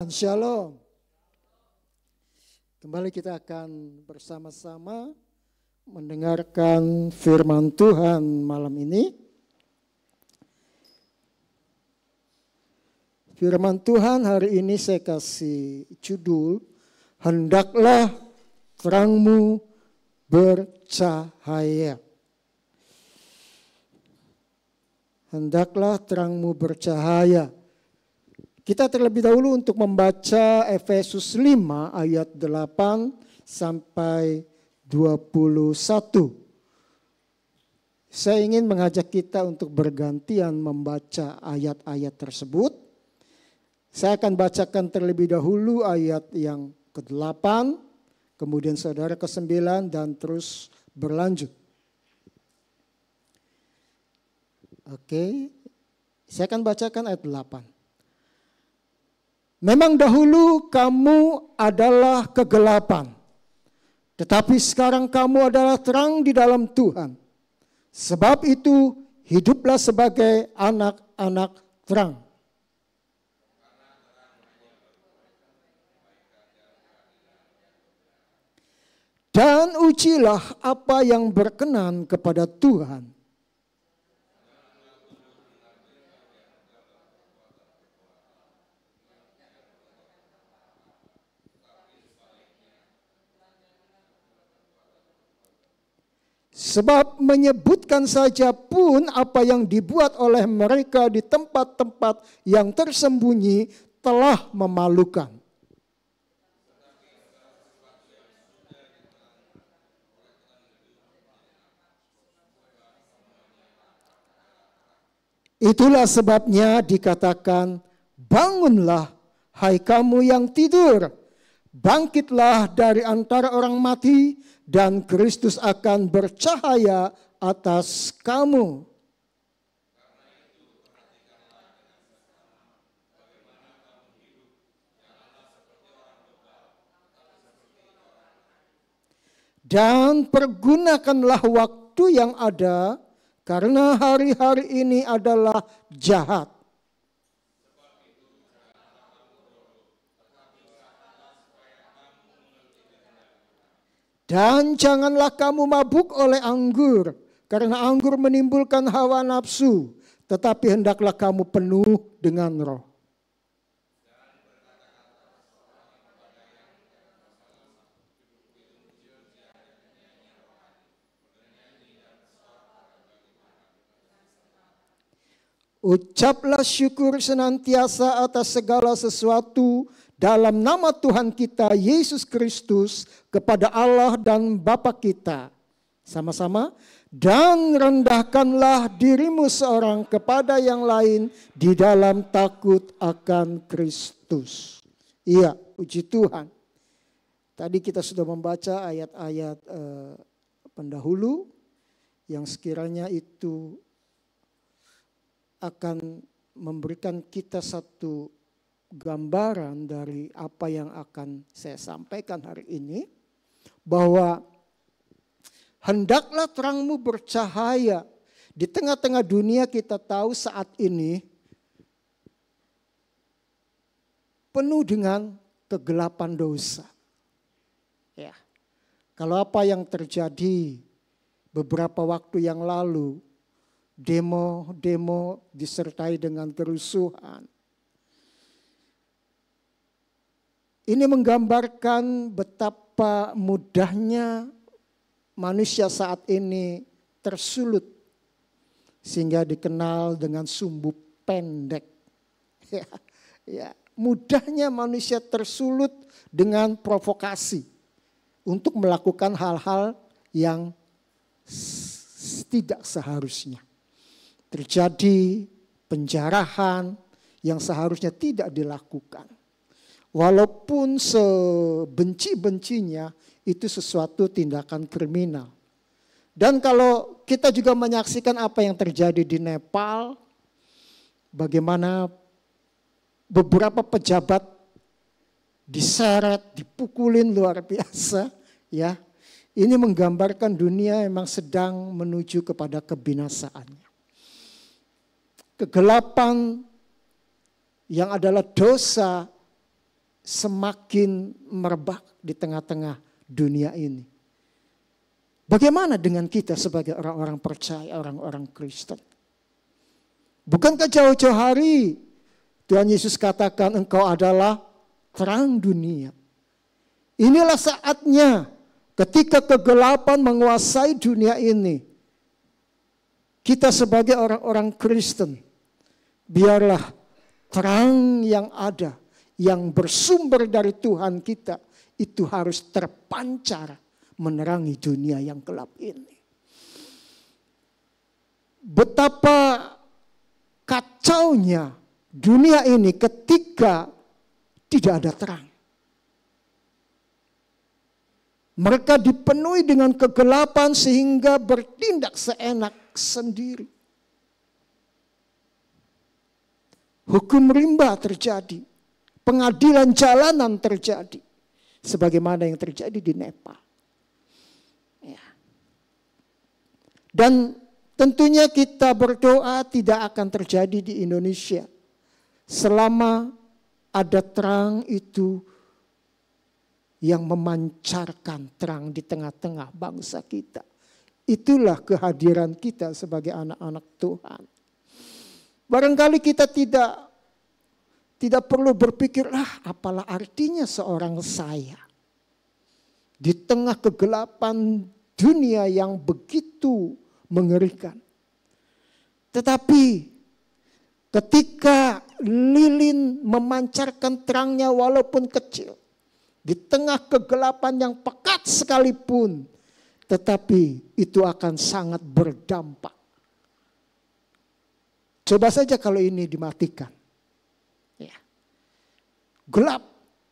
Shalom. Kembali kita akan bersama-sama mendengarkan firman Tuhan malam ini. Firman Tuhan hari ini saya kasih judul, hendaklah terangmu bercahaya. Hendaklah terangmu bercahaya. Kita terlebih dahulu untuk membaca Efesus 5 ayat 8 sampai 21. Saya ingin mengajak kita untuk bergantian membaca ayat-ayat tersebut. Saya akan bacakan terlebih dahulu ayat yang ke-8, kemudian saudara ke-9 dan terus berlanjut. Oke, saya akan bacakan ayat 8. Memang dahulu kamu adalah kegelapan, tetapi sekarang kamu adalah terang di dalam Tuhan. Sebab itu hiduplah sebagai anak-anak terang. Dan ujilah apa yang berkenan kepada Tuhan. Sebab menyebutkan saja pun apa yang dibuat oleh mereka di tempat-tempat yang tersembunyi telah memalukan. Itulah sebabnya dikatakan, bangunlah hai kamu yang tidur, bangkitlah dari antara orang mati, dan Kristus akan bercahaya atas kamu. Dan pergunakanlah waktu yang ada, karena hari-hari ini adalah jahat. Dan janganlah kamu mabuk oleh anggur, karena anggur menimbulkan hawa nafsu, tetapi hendaklah kamu penuh dengan roh. Ucaplah syukur senantiasa atas segala sesuatu dalam nama Tuhan kita Yesus Kristus kepada Allah dan Bapa kita. Sama-sama. Dan rendahkanlah dirimu seorang kepada yang lain di dalam takut akan Kristus. Iya, puji Tuhan. Tadi kita sudah membaca ayat-ayat pendahulu yang sekiranya itu akan memberikan kita satu gambaran dari apa yang akan saya sampaikan hari ini, bahwa hendaklah terangmu bercahaya. Di tengah-tengah dunia kita tahu saat ini penuh dengan kegelapan dosa. Ya. Kalau apa yang terjadi beberapa waktu yang lalu, demo disertai dengan kerusuhan. Ini menggambarkan betapa mudahnya manusia saat ini tersulut sehingga dikenal dengan sumbu pendek. Ya, mudahnya manusia tersulut dengan provokasi untuk melakukan hal-hal yang tidak seharusnya. Terjadi penjarahan yang seharusnya tidak dilakukan. Walaupun sebenci-bencinya itu sesuatu tindakan kriminal. Dan kalau kita juga menyaksikan apa yang terjadi di Nepal, bagaimana beberapa pejabat diseret, dipukulin luar biasa, ya. Ini menggambarkan dunia memang sedang menuju kepada kebinasaannya. Kegelapan yang adalah dosa semakin merebak di tengah-tengah dunia ini. Bagaimana dengan kita sebagai orang-orang percaya, orang-orang Kristen? Bukankah jauh-jauh hari Tuhan Yesus katakan engkau adalah terang dunia. Inilah saatnya ketika kegelapan menguasai dunia ini. Kita sebagai orang-orang Kristen, biarlah terang yang ada, yang bersumber dari Tuhan kita, itu harus terpancar menerangi dunia yang gelap ini. Betapa kacaunya dunia ini ketika tidak ada terang. Mereka dipenuhi dengan kegelapan sehingga bertindak seenak sendiri. Hukum rimba terjadi. Pengadilan jalanan terjadi. Sebagaimana yang terjadi di Nepal. Ya. Dan tentunya kita berdoa tidak akan terjadi di Indonesia. Selama ada terang itu yang memancarkan terang di tengah-tengah bangsa kita. Itulah kehadiran kita sebagai anak-anak Tuhan. Barangkali kita tidak perlu berpikir, apalah artinya seorang saya. Di tengah kegelapan dunia yang begitu mengerikan. Tetapi ketika lilin memancarkan terangnya walaupun kecil. Di tengah kegelapan yang pekat sekalipun. Tetapi itu akan sangat berdampak. Coba saja kalau ini dimatikan. Ya. Gelap.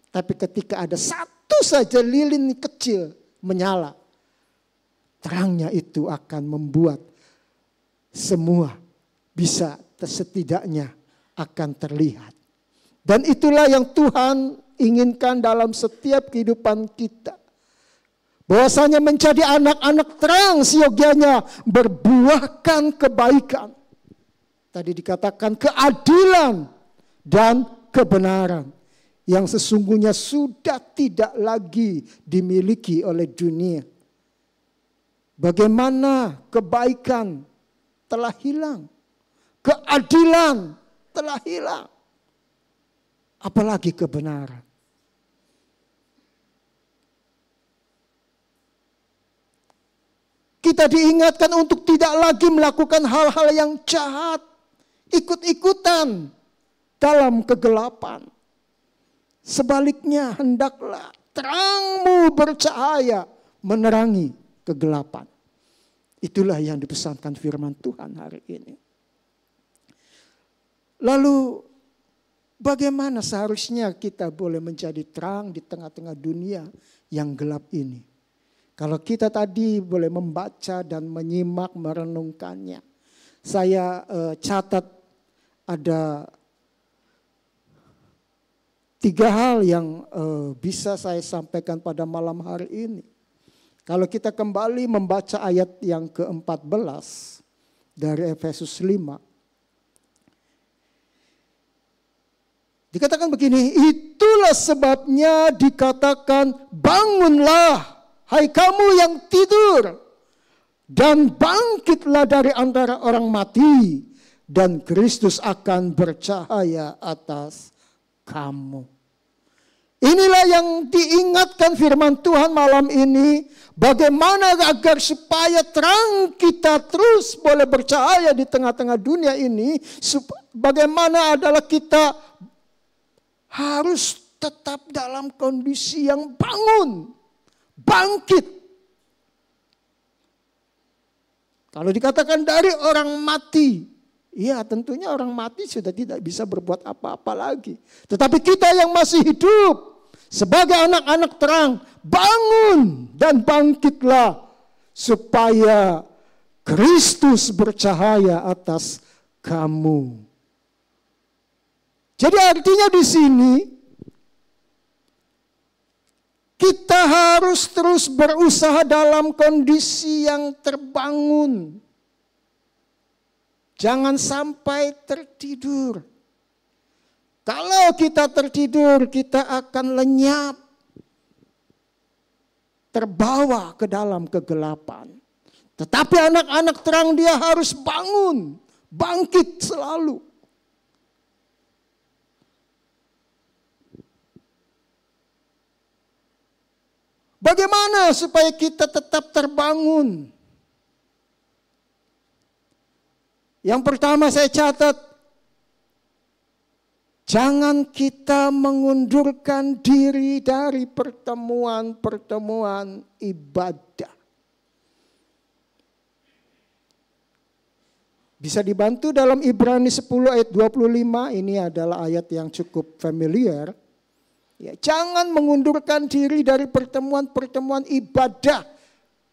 Tapi ketika ada satu saja lilin kecil menyala. Terangnya itu akan membuat semua bisa setidaknya akan terlihat. Dan itulah yang Tuhan inginkan dalam setiap kehidupan kita. Bahwasanya menjadi anak-anak terang seyogianya berbuahkan kebaikan. Tadi dikatakan keadilan dan kebenaran. Yang sesungguhnya sudah tidak lagi dimiliki oleh dunia. Bagaimana kebaikan telah hilang. Keadilan telah hilang. Apalagi kebenaran. Kita diingatkan untuk tidak lagi melakukan hal-hal yang jahat. Ikut-ikutan dalam kegelapan. Sebaliknya hendaklah terangmu bercahaya menerangi kegelapan. Itulah yang dipesankan firman Tuhan hari ini. Lalu bagaimana seharusnya kita boleh menjadi terang di tengah-tengah dunia yang gelap ini? Kalau kita tadi boleh membaca dan menyimak, merenungkannya. Saya catat ada 3 hal yang bisa saya sampaikan pada malam hari ini. Kalau kita kembali membaca ayat yang ke-14 dari Efesus 5. Dikatakan begini, itulah sebabnya dikatakan bangunlah. Hai kamu yang tidur, dan bangkitlah dari antara orang mati, dan Kristus akan bercahaya atas kamu. Inilah yang diingatkan firman Tuhan malam ini, bagaimana agar supaya terang kita terus boleh bercahaya di tengah-tengah dunia ini, bagaimana adalah kita harus tetap dalam kondisi yang bangun. Bangkit. Kalau dikatakan dari orang mati, ya tentunya orang mati sudah tidak bisa berbuat apa-apa lagi. Tetapi kita yang masih hidup sebagai anak-anak terang, bangun dan bangkitlah supaya Kristus bercahaya atas kamu. Jadi artinya di sini kita harus terus berusaha dalam kondisi yang terbangun. Jangan sampai tertidur. Kalau kita tertidur, kita akan lenyap, terbawa ke dalam kegelapan. Tetapi anak-anak terang dia harus bangun, bangkit selalu. Bagaimana supaya kita tetap terbangun? Yang pertama saya catat, jangan kita mengundurkan diri dari pertemuan-pertemuan ibadah. Bisa dibantu dalam Ibrani 10 ayat 25, ini adalah ayat yang cukup familiar. Ya, jangan mengundurkan diri dari pertemuan-pertemuan ibadah.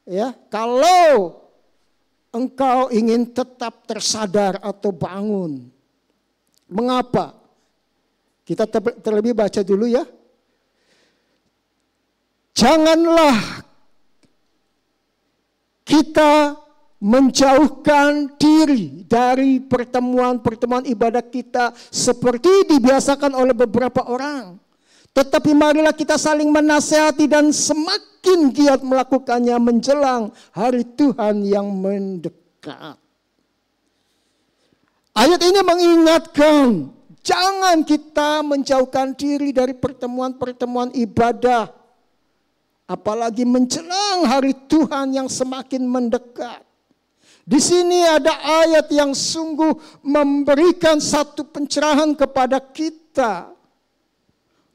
Ya, kalau engkau ingin tetap tersadar atau bangun. Mengapa? Kita terlebih baca dulu ya. Janganlah kita menjauhkan diri dari pertemuan-pertemuan ibadah kita seperti dibiasakan oleh beberapa orang. Tetapi marilah kita saling menasihati dan semakin giat melakukannya menjelang hari Tuhan yang mendekat. Ayat ini mengingatkan, jangan kita menjauhkan diri dari pertemuan-pertemuan ibadah. Apalagi menjelang hari Tuhan yang semakin mendekat. Di sini ada ayat yang sungguh memberikan satu pencerahan kepada kita.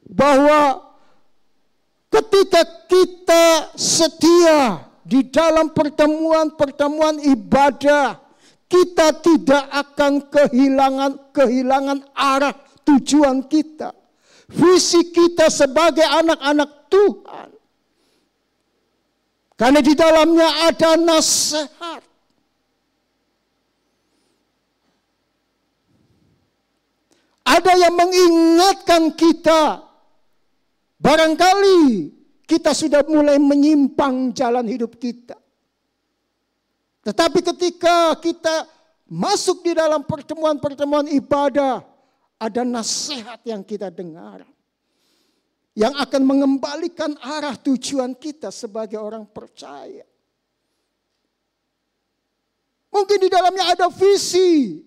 Bahwa ketika kita setia di dalam pertemuan-pertemuan ibadah, kita tidak akan kehilangan arah tujuan kita. Visi kita sebagai anak-anak Tuhan. Karena di dalamnya ada nasihat. Ada yang mengingatkan kita. Barangkali kita sudah mulai menyimpang jalan hidup kita. Tetapi ketika kita masuk di dalam pertemuan-pertemuan ibadah, ada nasihat yang kita dengar. Yang akan mengembalikan arah tujuan kita sebagai orang percaya. Mungkin di dalamnya ada visi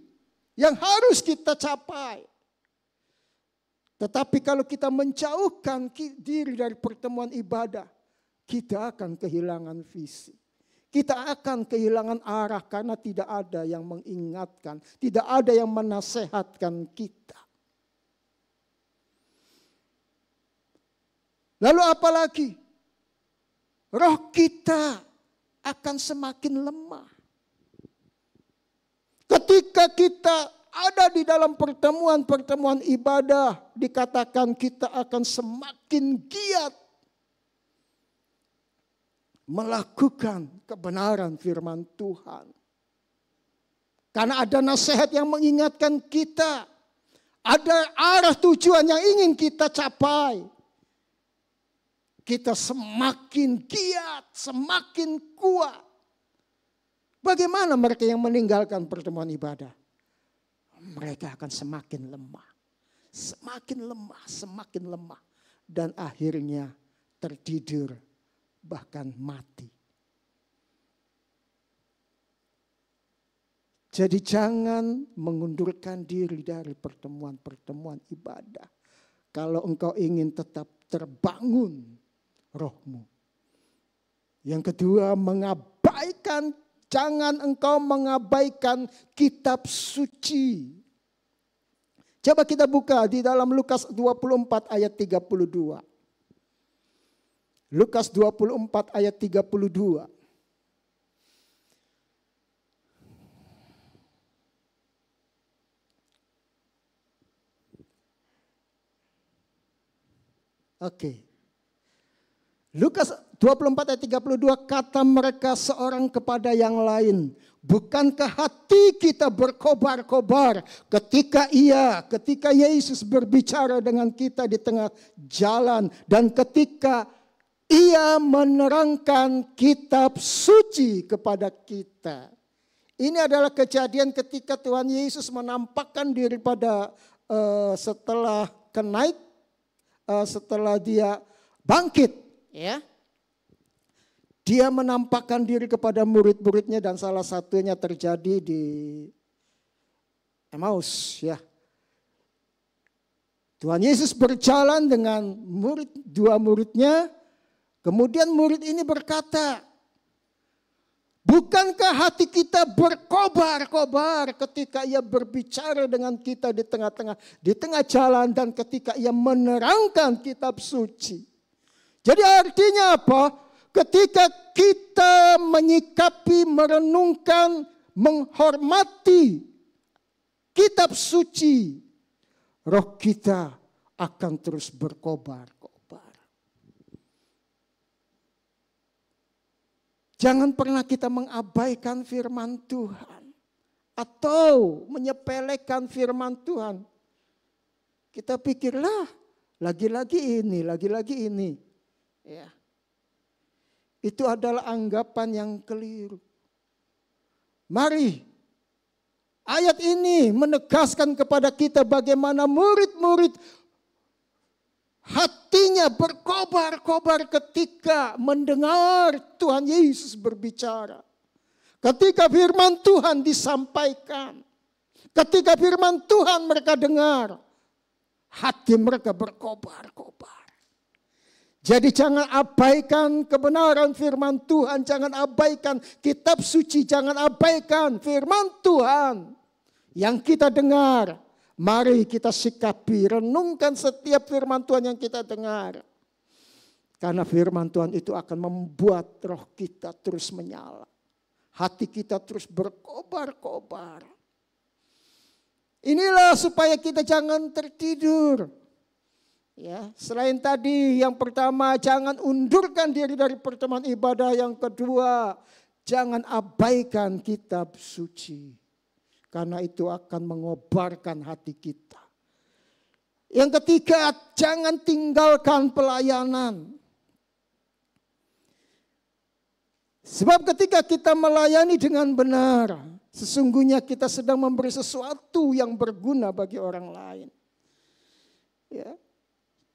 yang harus kita capai. Tetapi kalau kita menjauhkan diri dari pertemuan ibadah, kita akan kehilangan visi. Kita akan kehilangan arah karena tidak ada yang mengingatkan, tidak ada yang menasehatkan kita. Lalu apalagi? Roh kita akan semakin lemah. Ketika kita ada di dalam pertemuan-pertemuan ibadah, dikatakan kita akan semakin giat melakukan kebenaran firman Tuhan. Karena ada nasihat yang mengingatkan kita, ada arah tujuan yang ingin kita capai. Kita semakin giat, semakin kuat. Bagaimana mereka yang meninggalkan pertemuan ibadah? Mereka akan semakin lemah. Semakin lemah, semakin lemah. Dan akhirnya tertidur, bahkan mati. Jadi jangan mengundurkan diri dari pertemuan-pertemuan ibadah. Kalau engkau ingin tetap terbangun rohmu. Yang kedua, jangan engkau mengabaikan kitab suci. Coba kita buka di dalam Lukas 24 ayat 32. Lukas 24 ayat 32. Oke. Lukas 24 ayat 32, kata mereka seorang kepada yang lain, bukankah hati kita berkobar-kobar ketika Yesus berbicara dengan kita di tengah jalan, dan ketika ia menerangkan kitab suci kepada kita. Ini adalah kejadian ketika Tuhan Yesus menampakkan diri pada setelah dia bangkit, ya, dia menampakkan diri kepada murid-muridnya dan salah satunya terjadi di Emmaus, ya. Tuhan Yesus berjalan dengan dua muridnya, kemudian murid ini berkata, bukankah hati kita berkobar-kobar ketika ia berbicara dengan kita di tengah jalan dan ketika ia menerangkan kitab suci. Jadi artinya apa? Ketika kita menyikapi, merenungkan, menghormati kitab suci, roh kita akan terus berkobar-kobar. Jangan pernah kita mengabaikan firman Tuhan atau menyepelekan firman Tuhan. Kita pikirlah lagi-lagi ini. Ya. Itu adalah anggapan yang keliru. Mari, ayat ini menegaskan kepada kita bagaimana murid-murid hatinya berkobar-kobar ketika mendengar Tuhan Yesus berbicara. Ketika firman Tuhan disampaikan. Ketika firman Tuhan mereka dengar. Hati mereka berkobar-kobar. Jadi jangan abaikan kebenaran firman Tuhan. Jangan abaikan kitab suci. Jangan abaikan firman Tuhan yang kita dengar. Mari kita sikapi, renungkan setiap firman Tuhan yang kita dengar. Karena firman Tuhan itu akan membuat roh kita terus menyala. Hati kita terus berkobar-kobar. Inilah supaya kita jangan tertidur. Ya, selain tadi yang pertama, jangan undurkan diri dari pertemuan ibadah. Yang kedua, jangan abaikan kitab suci. Karena itu akan mengobarkan hati kita. Yang ketiga, jangan tinggalkan pelayanan. Sebab ketika kita melayani dengan benar, sesungguhnya kita sedang memberi sesuatu yang berguna bagi orang lain. Ya.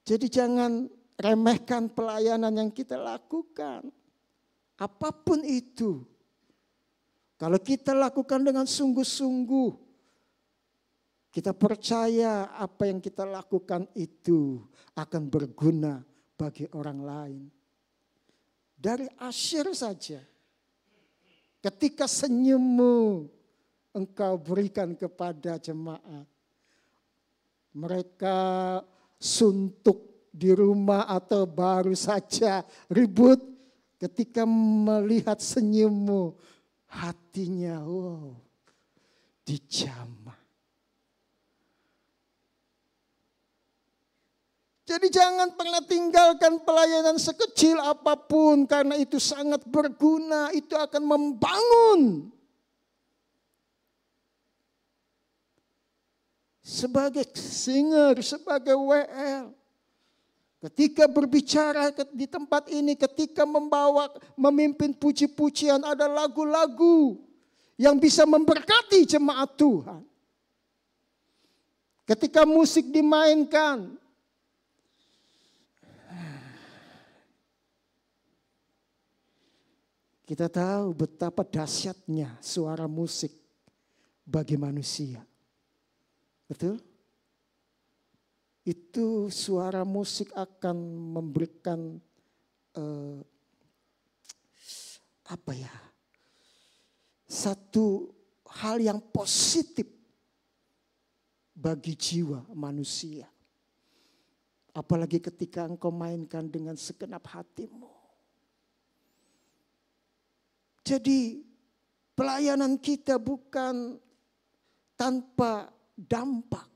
Jadi jangan remehkan pelayanan yang kita lakukan. Apapun itu. Kalau kita lakukan dengan sungguh-sungguh. Kita percaya apa yang kita lakukan itu akan berguna bagi orang lain. Dari asyir saja. Ketika senyummu engkau berikan kepada jemaat. Mereka suntuk di rumah atau baru saja ribut, ketika melihat senyummu, hatinya dijamah. Jadi jangan pernah tinggalkan pelayanan sekecil apapun, karena itu sangat berguna, itu akan membangun. Sebagai singer, sebagai WL. Ketika berbicara di tempat ini, ketika memimpin puji-pujian, ada lagu-lagu yang bisa memberkati jemaat Tuhan. Ketika musik dimainkan, kita tahu betapa dahsyatnya suara musik bagi manusia. Betul? Itu suara musik akan memberikan satu hal yang positif bagi jiwa manusia. Apalagi ketika engkau mainkan dengan segenap hatimu. Jadi pelayanan kita bukan tanpa dampak.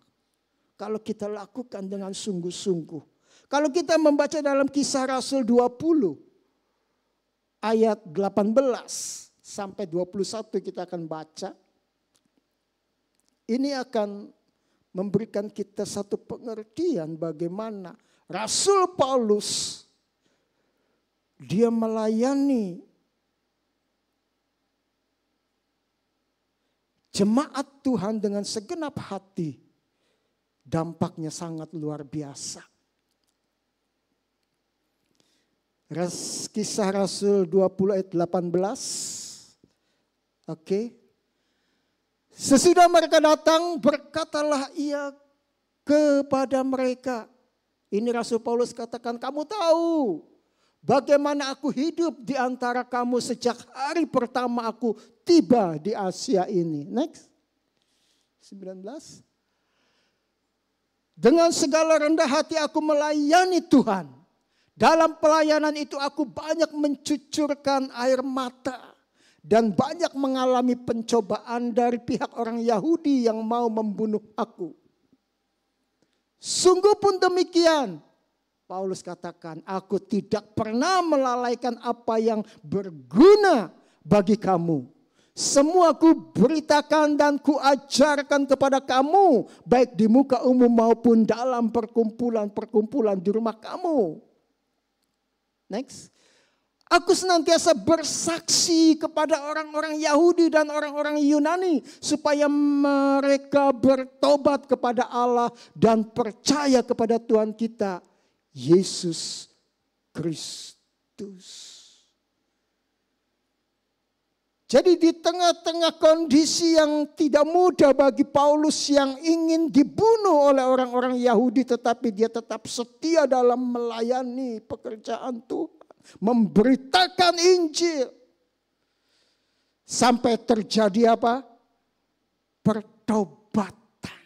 Kalau kita lakukan dengan sungguh-sungguh. Kalau kita membaca dalam Kisah Rasul 20 ayat 18 sampai 21 kita akan baca. Ini akan memberikan kita satu pengertian bagaimana Rasul Paulus dia melayani jemaat Tuhan dengan segenap hati dampaknya sangat luar biasa. Kisah Rasul 20 ayat 18. Oke. Sesudah mereka datang, berkatalah ia kepada mereka. Ini Rasul Paulus katakan, kamu tahu bagaimana aku hidup di antara kamu sejak hari pertama aku tiba di Asia ini. Next. 19. Dengan segala rendah hati aku melayani Tuhan. Dalam pelayanan itu aku banyak mencucurkan air mata. Dan banyak mengalami pencobaan dari pihak orang Yahudi yang mau membunuh aku. Sungguh pun demikian, Paulus katakan, aku tidak pernah melalaikan apa yang berguna bagi kamu. Semua ku beritakan dan ku ajarkan kepada kamu, baik di muka umum maupun dalam perkumpulan-perkumpulan di rumah kamu. Next. Aku senantiasa bersaksi kepada orang-orang Yahudi dan orang-orang Yunani supaya mereka bertobat kepada Allah dan percaya kepada Tuhan kita, Yesus Kristus. Jadi di tengah-tengah kondisi yang tidak mudah bagi Paulus yang ingin dibunuh oleh orang-orang Yahudi, tetapi dia tetap setia dalam melayani pekerjaan Tuhan. Memberitakan Injil. Sampai terjadi apa? Pertobatan.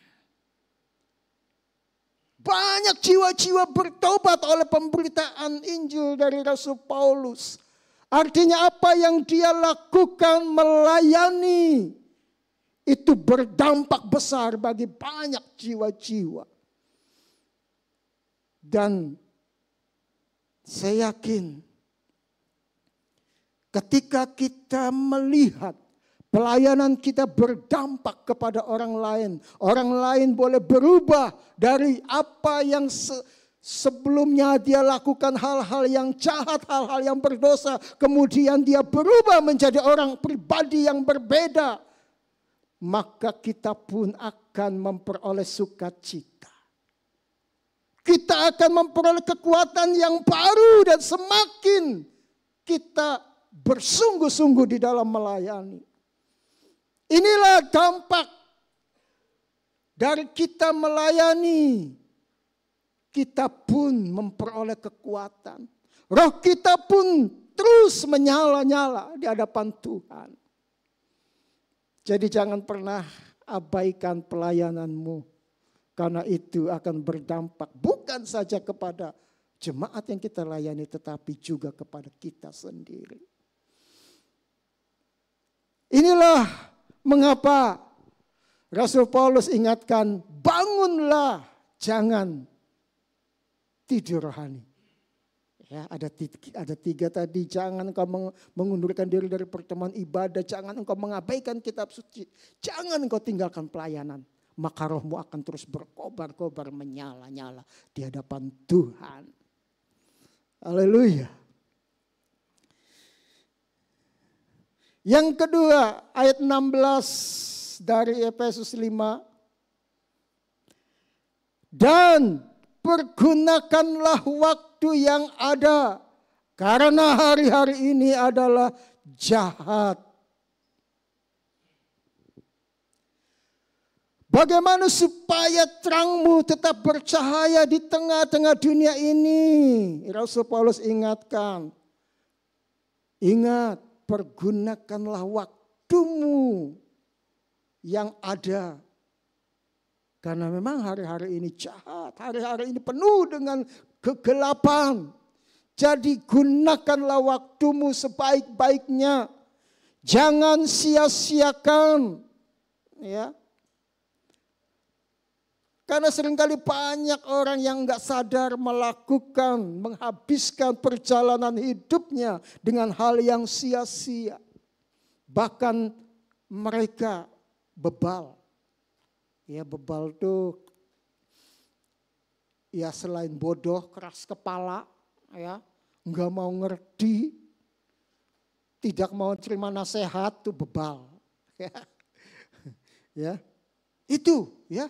Banyak jiwa-jiwa bertobat oleh pemberitaan Injil dari Rasul Paulus. Artinya apa yang dia lakukan melayani itu berdampak besar bagi banyak jiwa-jiwa. Dan saya yakin ketika kita melihat pelayanan kita berdampak kepada orang lain boleh berubah dari apa yang sebelumnya dia lakukan hal-hal yang jahat, hal-hal yang berdosa, kemudian dia berubah menjadi orang pribadi yang berbeda, maka kita pun akan memperoleh sukacita. Kita akan memperoleh kekuatan yang baru dan semakin kita bersungguh-sungguh di dalam melayani. Inilah dampak dari kita melayani. Kita pun memperoleh kekuatan. Roh kita pun terus menyala-nyala di hadapan Tuhan. Jadi jangan pernah abaikan pelayananmu. Karena itu akan berdampak bukan saja kepada jemaat yang kita layani, tetapi juga kepada kita sendiri. Inilah mengapa Rasul Paulus ingatkan, bangunlah, jangan tidur rohani. Ya, ada tiga tadi, jangan engkau mengundurkan diri dari pertemuan ibadah, jangan engkau mengabaikan kitab suci, jangan engkau tinggalkan pelayanan. Maka rohmu akan terus berkobar-kobar, menyala-nyala di hadapan Tuhan. Haleluya. Yang kedua, ayat 16 dari Efesus 5. Dan pergunakanlah waktu yang ada, karena hari-hari ini adalah jahat. Bagaimana supaya terangmu tetap bercahaya di tengah-tengah dunia ini? Rasul Paulus ingatkan. Ingat, pergunakanlah waktumu yang ada. Karena memang hari-hari ini jahat. Hari-hari ini penuh dengan kegelapan. Jadi gunakanlah waktumu sebaik-baiknya. Jangan sia-siakan. Ya. Karena seringkali banyak orang yang enggak sadar menghabiskan perjalanan hidupnya dengan hal yang sia-sia. Bahkan mereka bebal. Ya, bebal tuh ya selain bodoh, keras kepala, ya, enggak mau ngerti, tidak mau terima nasihat, tuh bebal. Ya. Ya. Itu, ya.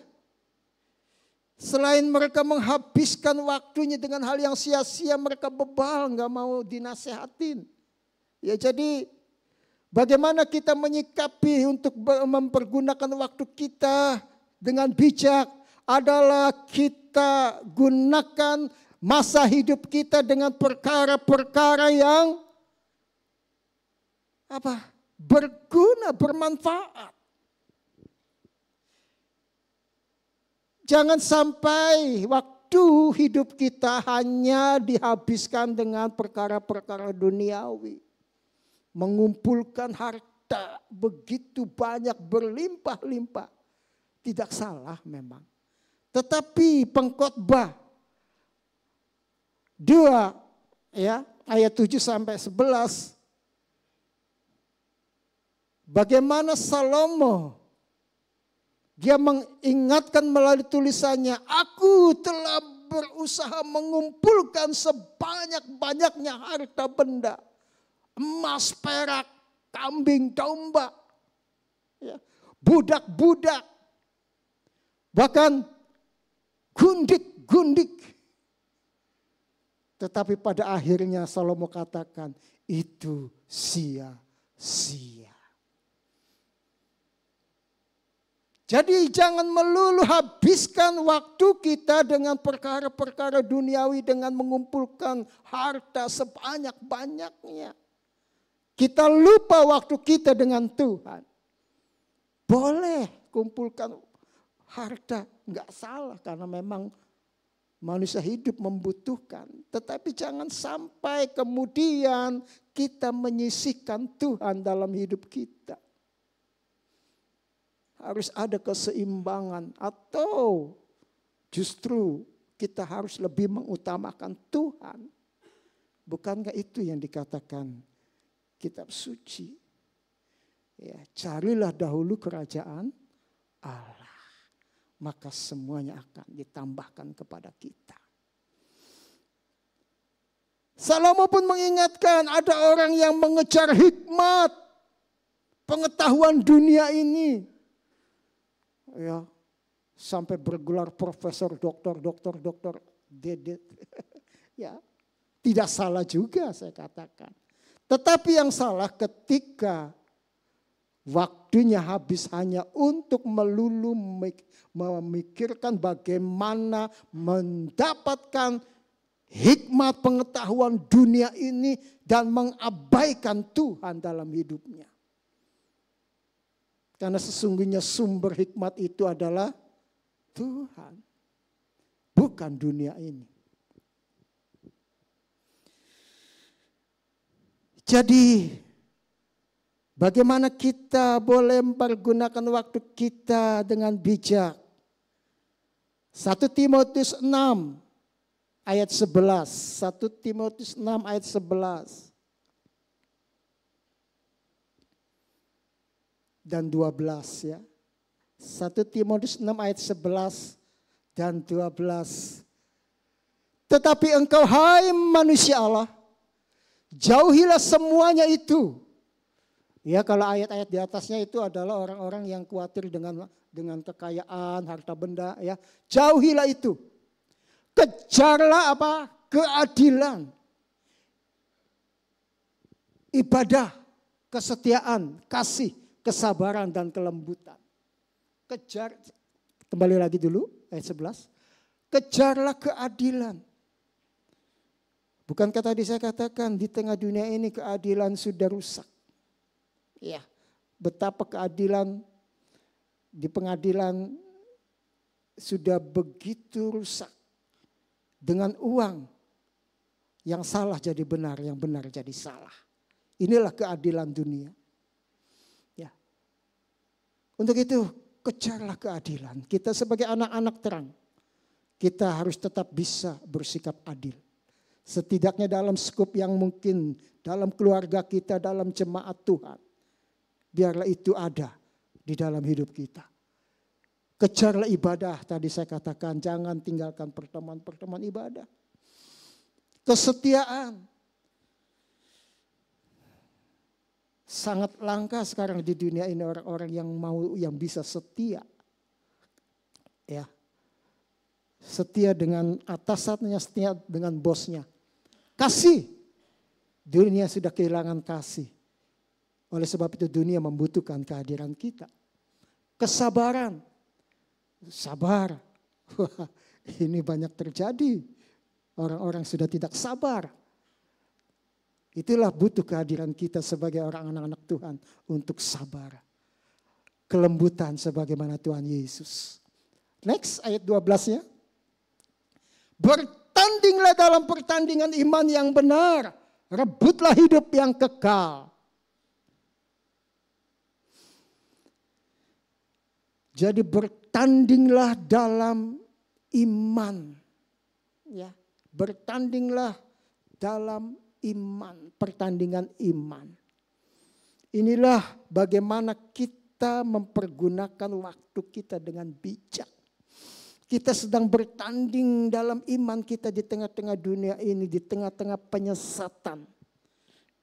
Selain mereka menghabiskan waktunya dengan hal yang sia-sia, mereka bebal, nggak mau dinasehatin. Ya, jadi bagaimana kita menyikapi untuk mempergunakan waktu kita dengan bijak adalah kita gunakan masa hidup kita dengan perkara-perkara yang berguna, bermanfaat. Jangan sampai waktu hidup kita hanya dihabiskan dengan perkara-perkara duniawi. Mengumpulkan harta begitu banyak, berlimpah-limpah. Tidak salah memang. Tetapi pengkhotbah 2 ya, ayat 7 sampai 11. Bagaimana Salomo dia mengingatkan melalui tulisannya, aku telah berusaha mengumpulkan sebanyak-banyaknya harta benda. Emas, perak, kambing, domba, ya, budak-budak, bahkan gundik-gundik. Tetapi pada akhirnya Salomo katakan, itu sia-sia. Jadi jangan melulu habiskan waktu kita dengan perkara-perkara duniawi dengan mengumpulkan harta sebanyak-banyaknya. Kita lupa waktu kita dengan Tuhan. Boleh kumpulkan harta, enggak salah karena memang manusia hidup membutuhkan. Tetapi jangan sampai kemudian kita menyisihkan Tuhan dalam hidup kita. Harus ada keseimbangan atau justru kita harus lebih mengutamakan Tuhan. Bukankah itu yang dikatakan kitab suci? Ya, carilah dahulu kerajaan Allah, maka semuanya akan ditambahkan kepada kita. Salomo pun mengingatkan ada orang yang mengejar hikmat, pengetahuan dunia ini. Ya, sampai bergelar profesor, doktor, dedet. Ya, tidak salah juga saya katakan. Tetapi yang salah ketika waktunya habis hanya untuk melulu memikirkan bagaimana mendapatkan hikmat pengetahuan dunia ini dan mengabaikan Tuhan dalam hidupnya. Karena sesungguhnya sumber hikmat itu adalah Tuhan, bukan dunia ini. Jadi bagaimana kita boleh mempergunakan waktu kita dengan bijak? 1 Timotius 6 ayat 11. 1 Timotius 6 ayat 11. Dan 12 ya. 1 Timotius 6 ayat 11 dan 12. Tetapi engkau hai manusia Allah, jauhilah semuanya itu. Ya, kalau ayat-ayat di atasnya itu adalah orang-orang yang khawatir dengan kekayaan, harta benda ya. Jauhilah itu. Kejarlah apa? Keadilan. Ibadah, kesetiaan, kasih, kesabaran dan kelembutan. Kejar, kembali lagi dulu ayat 11. Kejarlah keadilan. Bukankah tadi saya katakan di tengah dunia ini keadilan sudah rusak. Ya, betapa keadilan di pengadilan sudah begitu rusak. Dengan uang yang salah jadi benar, yang benar jadi salah. Inilah keadilan dunia. Untuk itu kejarlah keadilan. Kita sebagai anak-anak terang, kita harus tetap bisa bersikap adil. Setidaknya dalam skup yang mungkin, dalam keluarga kita, dalam jemaat Tuhan. Biarlah itu ada di dalam hidup kita. Kejarlah ibadah, tadi saya katakan jangan tinggalkan pertemuan-pertemuan ibadah. Kesetiaan. Sangat langka sekarang di dunia ini orang-orang yang bisa setia. Ya. setia dengan atasannya, setia dengan bosnya. Kasih. Dunia sudah kehilangan kasih. Oleh sebab itu dunia membutuhkan kehadiran kita. Kesabaran. Sabar. Wah, ini banyak terjadi. Orang-orang sudah tidak sabar. Itulah butuh kehadiran kita sebagai orang anak-anak Tuhan untuk sabar. Kelembutan sebagaimana Tuhan Yesus. Next ayat 12-nya. Bertandinglah dalam pertandingan iman yang benar. Rebutlah hidup yang kekal. Jadi bertandinglah dalam iman. Ya, bertandinglah dalam iman, pertandingan iman. Inilah bagaimana kita mempergunakan waktu kita dengan bijak. Kita sedang bertanding dalam iman kita di tengah-tengah dunia ini, di tengah-tengah penyesatan.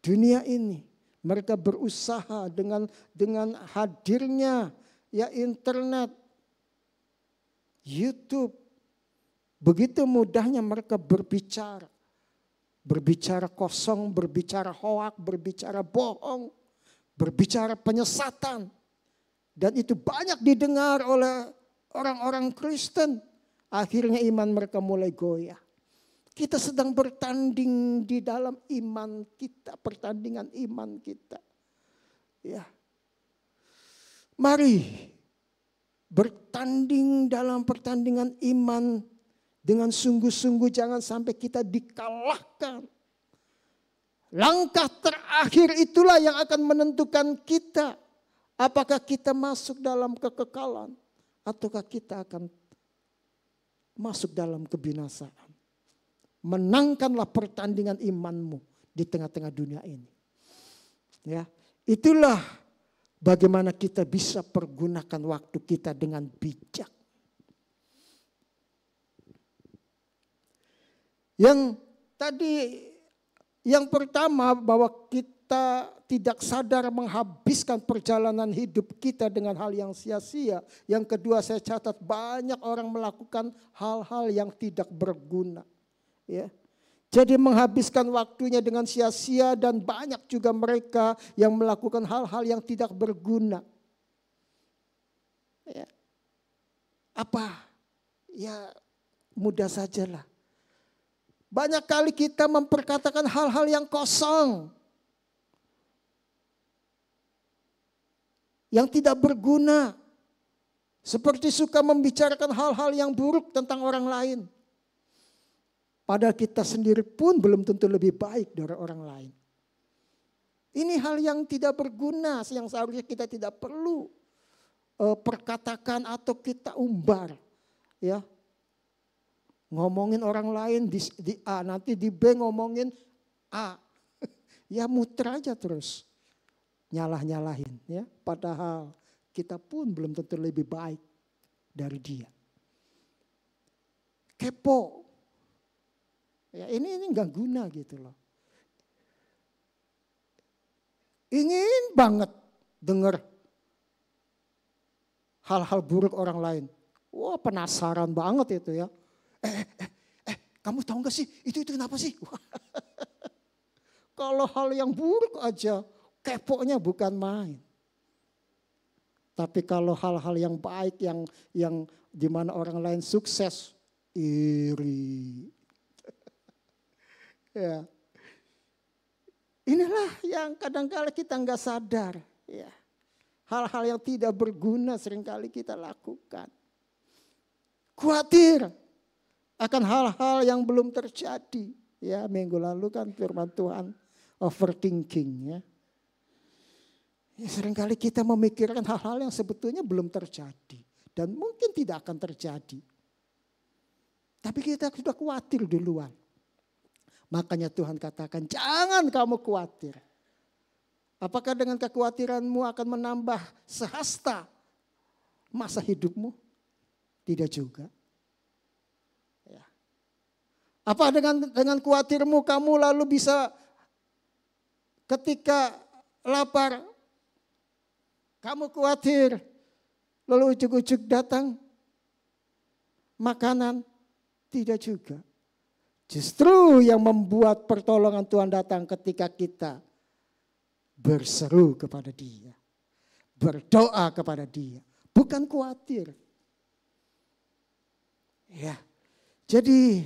Dunia ini, mereka berusaha dengan hadirnya ya internet, YouTube. Begitu mudahnya mereka berbicara. Berbicara kosong, berbicara hoak, berbicara bohong, berbicara penyesatan. Dan itu banyak didengar oleh orang-orang Kristen. Akhirnya iman mereka mulai goyah. Kita sedang bertanding di dalam iman kita, pertandingan iman kita. Ya. Mari bertanding dalam pertandingan iman dengan sungguh-sungguh, jangan sampai kita dikalahkan. Langkah terakhir itulah yang akan menentukan kita. Apakah kita masuk dalam kekekalan ataukah kita akan masuk dalam kebinasaan. Menangkanlah pertandingan imanmu di tengah-tengah dunia ini. Ya, itulah bagaimana kita bisa pergunakan waktu kita dengan bijak. Yang tadi, yang pertama bahwa kita tidak sadar menghabiskan perjalanan hidup kita dengan hal yang sia-sia. Yang kedua, saya catat banyak orang melakukan hal-hal yang tidak berguna. Ya. Jadi menghabiskan waktunya dengan sia-sia dan banyak juga mereka yang melakukan hal-hal yang tidak berguna. Ya. Apa? Ya mudah sajalah. Banyak kali kita memperkatakan hal-hal yang kosong. Yang tidak berguna. Seperti suka membicarakan hal-hal yang buruk tentang orang lain. Padahal kita sendiri pun belum tentu lebih baik dari orang lain. Ini hal yang tidak berguna, yang seharusnya kita tidak perlu perkatakan atau kita umbar. Ya. Ngomongin orang lain di A, nanti di B ngomongin A. Ya muter aja terus. Nyalah-nyalahin. Ya. Padahal kita pun belum tentu lebih baik dari dia. Kepo. Ya, ini gak guna gitu loh. Ingin banget dengar hal-hal buruk orang lain. Wah penasaran banget itu ya. Kamu tahu gak sih itu kenapa sih? Kalau hal yang buruk aja keponya bukan main. Tapi kalau hal-hal yang baik yang di mana orang lain sukses, iri. Ya. Inilah yang kadang-kala kita nggak sadar. Ya. Hal-hal yang tidak berguna seringkali kita lakukan. Khawatir akan hal-hal yang belum terjadi. Ya, minggu lalu kan firman Tuhan overthinking ya. Ya, seringkali kita memikirkan hal-hal yang sebetulnya belum terjadi dan mungkin tidak akan terjadi. Tapi kita sudah khawatir duluan. Makanya Tuhan katakan jangan kamu khawatir. Apakah dengan kekhawatiranmu akan menambah sehasta masa hidupmu? Tidak juga. Ya. Apa dengan khawatirmu kamu lalu bisa ketika lapar, kamu khawatir, lalu ujuk-ujuk datang makanan, Tidak juga. Justru yang membuat pertolongan Tuhan datang ketika kita berseru kepada Dia. Berdoa kepada Dia. Bukan khawatir. Ya. Jadi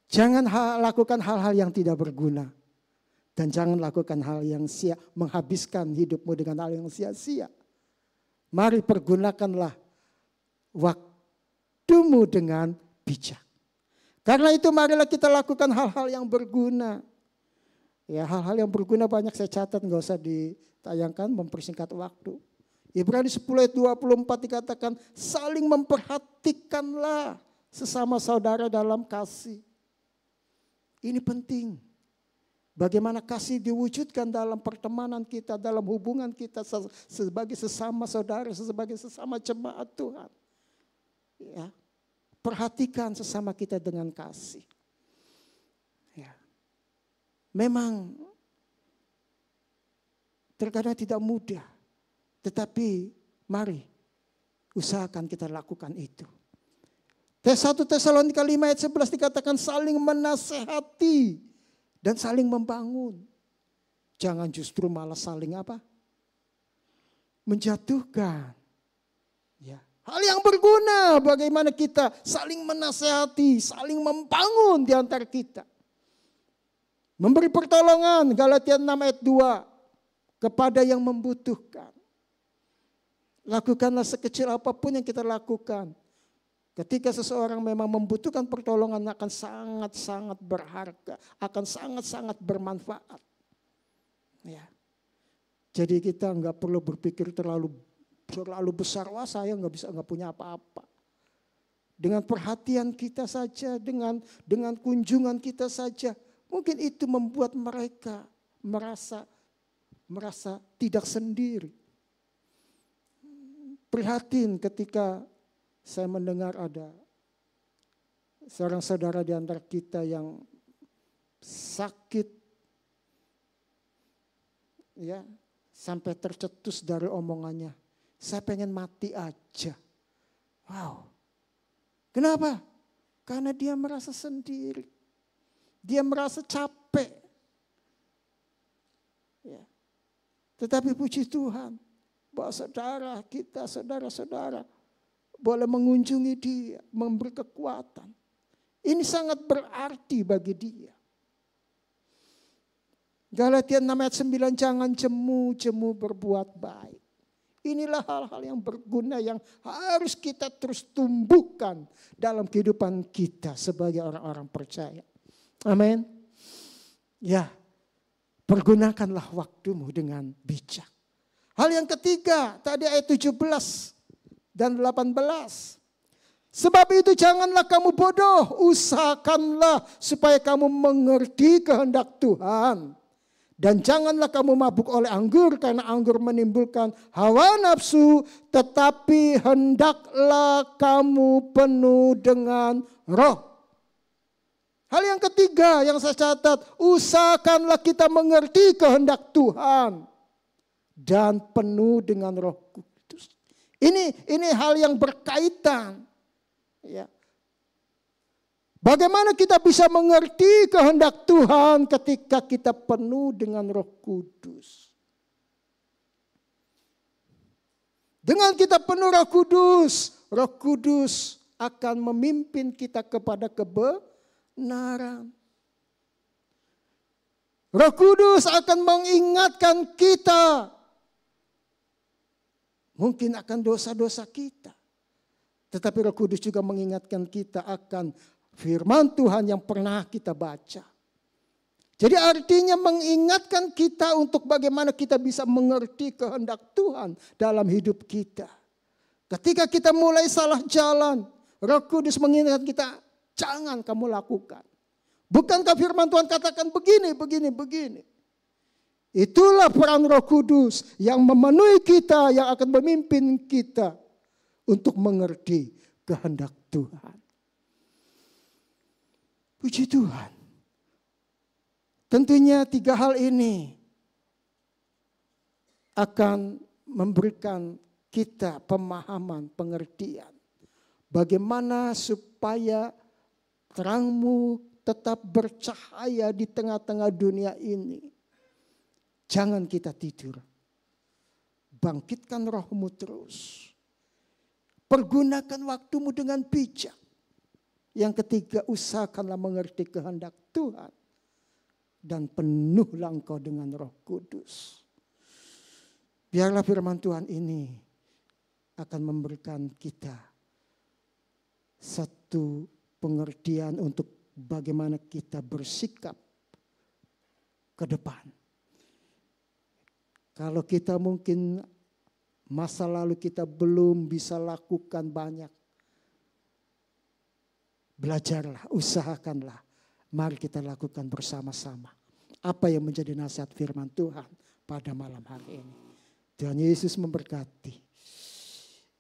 jangan lakukan hal-hal yang tidak berguna. Dan jangan lakukan hal yang menghabiskan hidupmu dengan hal yang sia-sia. Mari pergunakanlah waktumu dengan bijak. Karena itu marilah kita lakukan hal-hal yang berguna. Ya, hal-hal yang berguna banyak saya catat, nggak usah ditayangkan, mempersingkat waktu. Ibrani 10 ayat 24 dikatakan, saling memperhatikanlah sesama saudara dalam kasih. Ini penting. Bagaimana kasih diwujudkan dalam pertemanan kita, dalam hubungan kita sebagai sesama saudara, sebagai sesama jemaat Tuhan. Ya. Perhatikan sesama kita dengan kasih. Ya. Memang terkadang tidak mudah. Tetapi mari usahakan kita lakukan itu. 1 Tesalonika 5 ayat 11 dikatakan saling menasehati dan saling membangun. Jangan justru malah saling apa? Menjatuhkan. Ya. Hal yang berguna bagaimana kita saling menasehati, saling membangun di antara kita. Memberi pertolongan, Galatia 6 ayat 2, kepada yang membutuhkan. Lakukanlah sekecil apapun yang kita lakukan. Ketika seseorang memang membutuhkan pertolongan akan sangat-sangat berharga, akan sangat-sangat bermanfaat. Ya. Jadi kita nggak perlu berpikir terlalu besar, wah saya nggak punya apa-apa. Dengan perhatian kita saja, dengan kunjungan kita saja, mungkin itu membuat mereka merasa tidak sendiri. Prihatin ketika saya mendengar ada seorang saudara di antara kita yang sakit, ya, sampai tercetus dari omongannya. Saya pengen mati aja. Wow. Kenapa? Karena dia merasa sendiri. Dia merasa capek. Ya. Tetapi puji Tuhan, bahwa saudara-saudara boleh mengunjungi dia, memberi kekuatan. Ini sangat berarti bagi dia. Galatia 6 ayat 9, jangan jemu-jemu berbuat baik. Inilah hal-hal yang berguna yang harus kita terus tumbuhkan dalam kehidupan kita sebagai orang-orang percaya. Amin. Ya, pergunakanlah waktumu dengan bijak. Hal yang ketiga, tadi ayat 17 dan 18. Sebab itu janganlah kamu bodoh, usahakanlah supaya kamu mengerti kehendak Tuhan. Dan janganlah kamu mabuk oleh anggur karena anggur menimbulkan hawa nafsu. Tetapi hendaklah kamu penuh dengan roh. Hal yang ketiga yang saya catat. Usahakanlah kita mengerti kehendak Tuhan. Dan penuh dengan Roh Kudus. Ini hal yang berkaitan. Ya. Bagaimana kita bisa mengerti kehendak Tuhan ketika kita penuh dengan Roh Kudus? Dengan kita penuh Roh Kudus akan memimpin kita kepada kebenaran. Roh Kudus akan mengingatkan kita mungkin akan dosa-dosa kita. Tetapi Roh Kudus juga mengingatkan kita akan firman Tuhan yang pernah kita baca. Jadi artinya mengingatkan kita untuk bagaimana kita bisa mengerti kehendak Tuhan dalam hidup kita. Ketika kita mulai salah jalan, Roh Kudus mengingatkan kita, jangan kamu lakukan. Bukankah firman Tuhan katakan begini. Itulah peran Roh Kudus yang memenuhi kita, yang akan memimpin kita untuk mengerti kehendak Tuhan. Puji Tuhan. Tentunya 3 hal ini akan memberikan kita pemahaman, pengertian. Bagaimana supaya supaya terangmu tetap bercahaya di tengah-tengah dunia ini. Jangan kita tidur. Bangkitkan rohmu terus. Pergunakan waktumu dengan bijak. Yang ketiga, usahakanlah mengerti kehendak Tuhan. Dan penuhlah engkau dengan Roh Kudus. Biarlah firman Tuhan ini akan memberikan kita satu pengertian untuk bagaimana kita bersikap ke depan. Kalau kita mungkin masa lalu kita belum bisa lakukan banyak, belajarlah, usahakanlah. Mari kita lakukan bersama-sama. Apa yang menjadi nasihat firman Tuhan pada malam hari ini. Tuhan Yesus memberkati.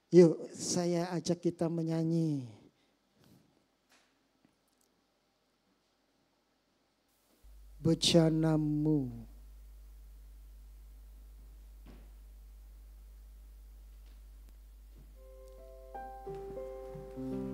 Yuk, saya ajak kita menyanyi. Bejanamu.